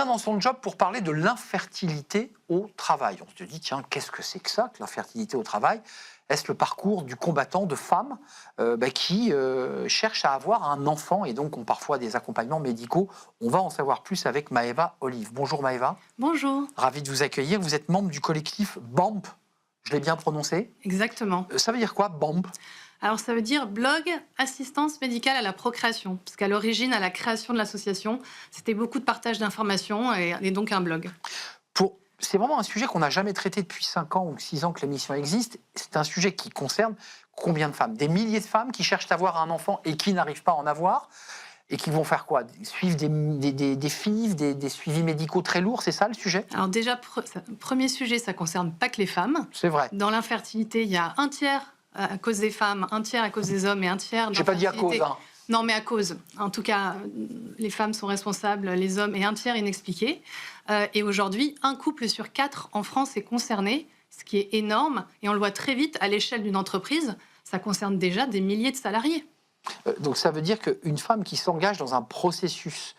vient dans son job pour parler de l'infertilité au travail. On se dit, tiens, qu'est-ce que c'est que ça, que l'infertilité au travail? Est-ce le parcours du combattant de femmes qui cherchent à avoir un enfant et donc ont parfois des accompagnements médicaux? On va en savoir plus avec Maëva Olive. Bonjour Maëva. Bonjour. Ravi de vous accueillir. Vous êtes membre du collectif BAMP. Je l'ai bien prononcé? Exactement. Ça veut dire quoi, BAMP? Alors ça veut dire Blog Assistance Médicale à la Procréation, parce qu'à l'origine, à la création de l'association, c'était beaucoup de partage d'informations et donc un blog. C'est vraiment un sujet qu'on n'a jamais traité depuis 5 ans ou 6 ans que l'émission existe. C'est un sujet qui concerne combien de femmes? Des milliers de femmes qui cherchent à avoir un enfant et qui n'arrivent pas à en avoir et qui vont faire quoi? Suivre des FIV, des suivis médicaux très lourds, c'est ça le sujet? Alors déjà, premier sujet, ça ne concerne pas que les femmes. C'est vrai. Dans l'infertilité, il y a un tiers à cause des femmes, un tiers à cause des hommes et un tiers... J'ai pas dit à cause, hein. Non, mais à cause. En tout cas, les femmes sont responsables, les hommes, et un tiers inexpliqué. Et aujourd'hui, un couple sur 4 en France est concerné, ce qui est énorme. Et on le voit très vite à l'échelle d'une entreprise. Ça concerne déjà des milliers de salariés. Donc ça veut dire qu'une femme qui s'engage dans un processus,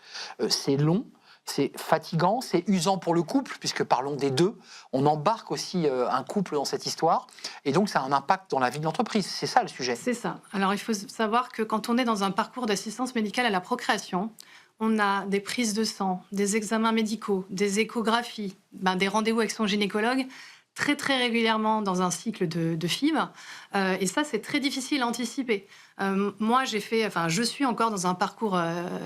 c'est long, c'est fatigant, c'est usant pour le couple, puisque parlons des deux, on embarque aussi un couple dans cette histoire, et donc ça a un impact dans la vie de l'entreprise. C'est ça le sujet. C'est ça. Alors il faut savoir que quand on est dans un parcours d'assistance médicale à la procréation, on a des prises de sang, des examens médicaux, des échographies, des rendez-vous avec son gynécologue, très très régulièrement dans un cycle de FIV. Et ça, c'est très difficile à anticiper. Moi, je suis encore dans un parcours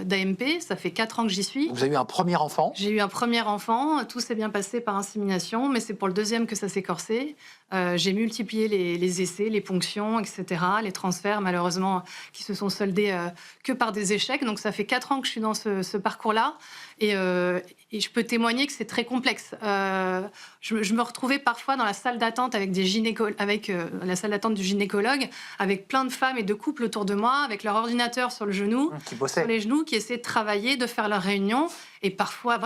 d'AMP. Ça fait 4 ans que j'y suis. Vous avez eu un premier enfant? J'ai eu un premier enfant. Tout s'est bien passé par insémination, mais c'est pour le deuxième que ça s'est corsé. J'ai multiplié les essais, les ponctions, etc., les transferts, malheureusement, qui se sont soldés que par des échecs. Donc, ça fait 4 ans que je suis dans ce parcours-là. Et je peux témoigner que c'est très complexe. Je me retrouvais parfois dans la salle d'attente avec la salle d'attente du gynécologue, avec plein de femmes et de couples autour de moi, avec leur ordinateur sur le genou, sur les genoux, qui essaient de travailler, de faire leur réunion. Et parfois,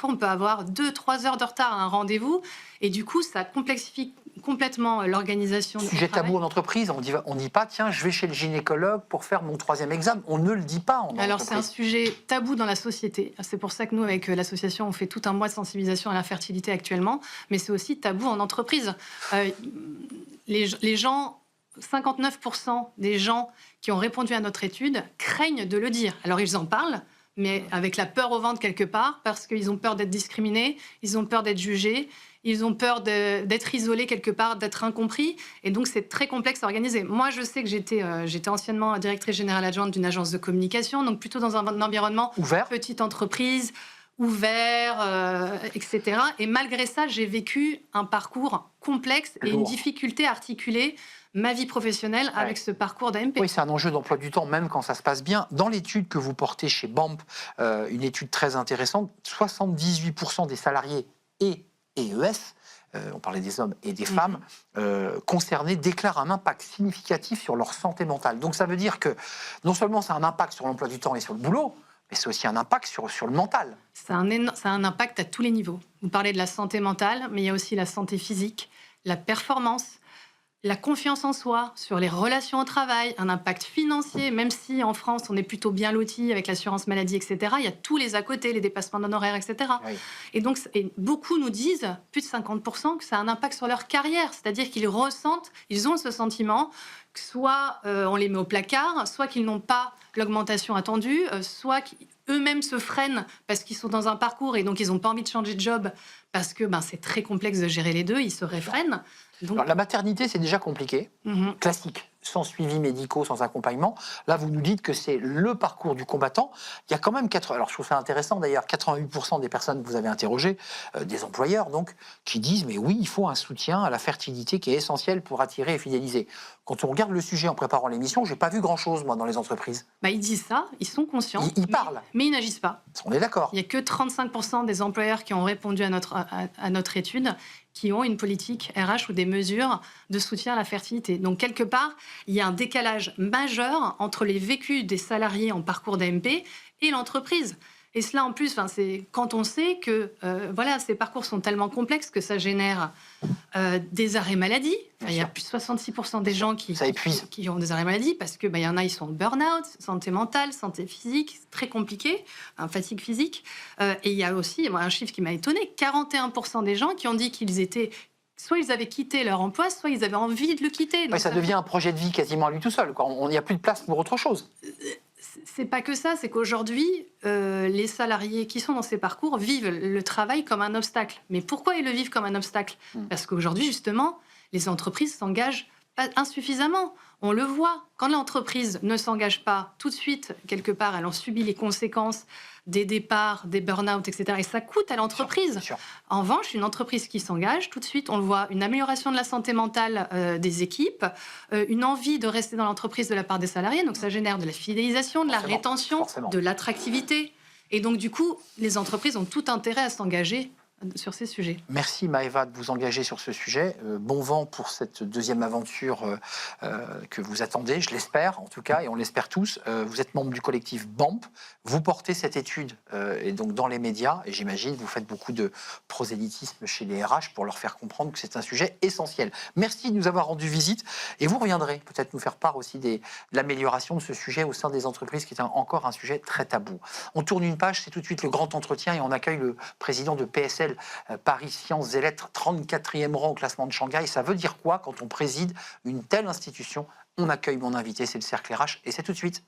on peut avoir 2-3 heures de retard à un rendez-vous. Et du coup, ça complexifie complètement l'organisation du Sujet travail. tabou en entreprise, on dit pas, tiens, je vais chez le gynécologue pour faire mon 3e examen. On ne le dit pas en entreprise. Alors, c'est un sujet tabou dans la société. C'est pour ça que nous, avec l'association, on fait tout un mois de sensibilisation à l'infertilité actuellement. Mais c'est aussi tabou en entreprise. Les gens... 59% des gens qui ont répondu à notre étude craignent de le dire. Alors, ils en parlent, mais avec la peur au ventre quelque part, parce qu'ils ont peur d'être discriminés, ils ont peur d'être jugés, ils ont peur d'être isolés quelque part, d'être incompris. Et donc, c'est très complexe à organiser. Moi, je sais que j'étais anciennement directrice générale adjointe d'une agence de communication, donc plutôt dans un environnement ouvert, petite entreprise, ouvert, etc. Et malgré ça, j'ai vécu un parcours complexe et une difficulté à articuler ma vie professionnelle avec ce parcours d'AMP. Oui, c'est un enjeu d'emploi du temps, même quand ça se passe bien. Dans l'étude que vous portez chez BAMP, une étude très intéressante, 78% des salariés et EES, on parlait des hommes et des femmes, concernés déclarent un impact significatif sur leur santé mentale. Donc ça veut dire que non seulement c'est un impact sur l'emploi du temps et sur le boulot, mais c'est aussi un impact sur le mental. Ça a un impact à tous les niveaux. Vous parlez de la santé mentale, mais il y a aussi la santé physique, la performance, la confiance en soi, sur les relations au travail, un impact financier, même si en France, on est plutôt bien loti avec l'assurance maladie, etc. Il y a tous les à côté, les dépassements d'honoraires, etc. Oui. Et donc, beaucoup nous disent, plus de 50%, que ça a un impact sur leur carrière. C'est-à-dire qu'ils ressentent, ils ont ce sentiment que soit on les met au placard, soit qu'ils n'ont pas l'augmentation attendue, soit qu'eux-mêmes se freinent parce qu'ils sont dans un parcours et donc ils n'ont pas envie de changer de job parce que c'est très complexe de gérer les deux, ils se réfrènent. Donc... Alors, la maternité, c'est déjà compliqué, classique, sans suivi médicaux, sans accompagnement. Là, vous nous dites que c'est le parcours du combattant. Il y a quand même alors je trouve ça intéressant d'ailleurs, 88% des personnes que vous avez interrogées, des employeurs donc, qui disent mais oui, il faut un soutien à la fertilité qui est essentiel pour attirer et fidéliser. Quand on regarde le sujet en préparant l'émission, j'ai pas vu grand-chose moi dans les entreprises. Ils disent ça, ils sont conscients. Ils parlent. Mais ils n'agissent pas. On est d'accord. Il n'y a que 35% des employeurs qui ont répondu à notre étude qui ont une politique RH ou des mesures de soutien à la fertilité. Donc, quelque part, il y a un décalage majeur entre les vécus des salariés en parcours d'AMP et l'entreprise. Et cela en plus, enfin, c'est quand on sait que voilà, ces parcours sont tellement complexes que ça génère des arrêts maladie. Enfin, il y a plus de 66% des gens Ça épuise. qui ont des arrêts maladie parce que y en a, ils sont en burn-out, santé mentale, santé physique, c'est très compliqué, fatigue physique. Et il y a aussi un chiffre qui m'a étonné, 41% des gens qui ont dit qu'ils étaient soit ils avaient quitté leur emploi, soit ils avaient envie de le quitter. Donc ça devient un projet de vie quasiment à lui tout seul. Il n'y a plus de place pour autre chose. C'est pas que ça, c'est qu'aujourd'hui, les salariés qui sont dans ces parcours vivent le travail comme un obstacle. Mais pourquoi ils le vivent comme un obstacle ? Parce qu'aujourd'hui, justement, les entreprises s'engagent pas insuffisamment. On le voit, quand l'entreprise ne s'engage pas tout de suite, quelque part, elle en subit les conséquences des départs, des burn-out, etc. Et ça coûte à l'entreprise. Bien sûr. En revanche, une entreprise qui s'engage, tout de suite, on le voit, une amélioration de la santé mentale des équipes, une envie de rester dans l'entreprise de la part des salariés. Donc ça génère de la fidélisation, de la rétention, de l'attractivité. Et donc du coup, les entreprises ont tout intérêt à s'engager sur ces sujets. Merci Maëva de vous engager sur ce sujet. Bon vent pour cette deuxième aventure que vous attendez, je l'espère en tout cas, et on l'espère tous. Vous êtes membre du collectif BAMP, vous portez cette étude et donc dans les médias, et j'imagine vous faites beaucoup de prosélytisme chez les RH pour leur faire comprendre que c'est un sujet essentiel. Merci de nous avoir rendu visite, et vous reviendrez peut-être nous faire part aussi de l'amélioration de ce sujet au sein des entreprises, qui est encore un sujet très tabou. On tourne une page, c'est tout de suite le grand entretien, et on accueille le président de PSL Paris Sciences et Lettres, 34e rang au classement de Shanghai. Ça veut dire quoi quand on préside une telle institution ? On accueille mon invité, c'est le Cercle RH, et c'est tout de suite.